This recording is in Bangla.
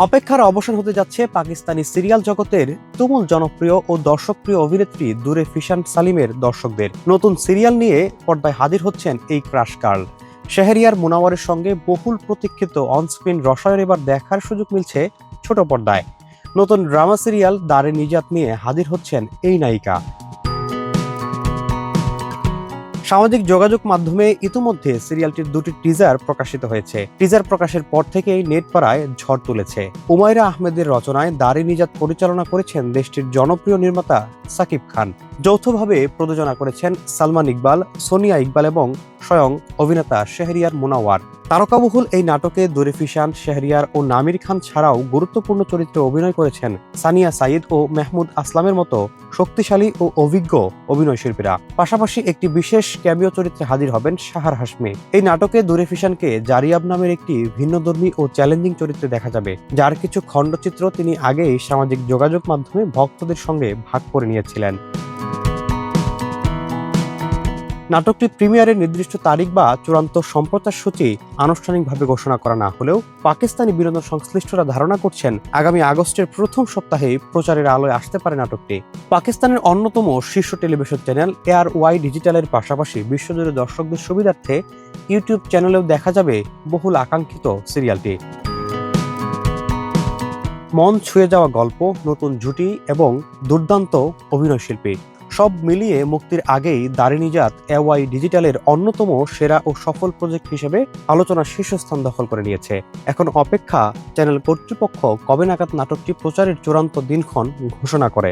অপেক্ষার অবসান হতে যাচ্ছে পাকিস্তানি সিরিয়াল জগতের তুমুল জনপ্রিয় ও দর্শকপ্রিয় অভিনেত্রী দূরে ফিশান সালিমের দর্শকদের নতুন সিরিয়াল নিয়ে পর্দায় হাজির হচ্ছেন এই ক্রাশ গার্ল। শেহরিয়ার মুনাওয়ারের সঙ্গে বহুল প্রতীক্ষিত অনস্ক্রিন রসায়ন এবার দেখার সুযোগ মিলছে ছোট পর্দায়। নতুন ড্রামা সিরিয়াল দারে নিজাত নিয়ে হাজির হচ্ছেন এই নায়িকা। সামাজিক যোগাযোগ মাধ্যমে ইতিমধ্যে সিরিয়ালটির দুটি টিজার প্রকাশিত হয়েছে। টিজার প্রকাশের পর থেকেই নেট পাড়ায় ঝড় তুলেছে। উমাইরা আহমেদের রচনায় দারে নিজাত পরিচালনা করেছেন দেশটির জনপ্রিয় নির্মাতা সাকিব খান। যৌথভাবে প্রযোজনা করেছেন সালমান ইকবাল, সোনিয়া ইকবাল এবং স্বয়ং অভিনেতা শেহরিয়ার মুনাওয়ার। তারকাবহুল এই নাটকে দূরে ফিশান, শেহরিয়ার ও নামির খান ছাড়াও গুরুত্বপূর্ণ চরিত্রে অভিনয় করেছেন সানিয়া সাইদ ও মেহমুদ আসলামের মতো শক্তিশালী ও অভিজ্ঞ অভিনয়শিল্পীরা। পাশাপাশি একটি বিশেষ ক্যামিও চরিত্রে হাজির হবেন সাহার হাশমি। এই নাটকে দূরে ফিশানকে জারিয়াব নামের একটি ভিন্নধর্মী ও চ্যালেঞ্জিং চরিত্রে দেখা যাবে, যার কিছু খণ্ডচিত্র তিনি আগেই সামাজিক যোগাযোগ মাধ্যমে ভক্তদের সঙ্গে ভাগ করে নিয়েছিলেন। নাটকটি প্রিমিয়ারের নির্দিষ্ট তারিখ বা চূড়ান্ত সম্প্রচার সূচি আনুষ্ঠানিকভাবে ঘোষণা করা না হলেও পাকিস্তানি বিনোদন সংশ্লিষ্টরা ধারণা করছেন আগামী আগস্টের প্রথম সপ্তাহে প্রচারের আলোয় আসতে পারে নাটকটি। পাকিস্তানের অন্যতম শীর্ষ টেলিভিশন চ্যানেল ARY ডিজিটালের পাশাপাশি বিশ্বজুড়ে দর্শকদের সুবিধার্থে ইউটিউব চ্যানেলেও দেখা যাবে বহুল আকাঙ্ক্ষিত সিরিয়ালটি। মন ছুঁয়ে যাওয়া গল্প, নতুন জুটি এবং দুর্দান্ত অভিনয়শিল্পী সব মিলিয়ে মুক্তির আগেই দারে নিজাত ARY ডিজিটালের অন্যতম সেরা ও সফল প্রজেক্ট হিসেবে আলোচনার শীর্ষস্থান দখল করে নিয়েছে। এখন অপেক্ষা চ্যানেল কর্তৃপক্ষ কবে নাগাদ নাটকটি প্রচারের চূড়ান্ত দিনক্ষণ ঘোষণা করে।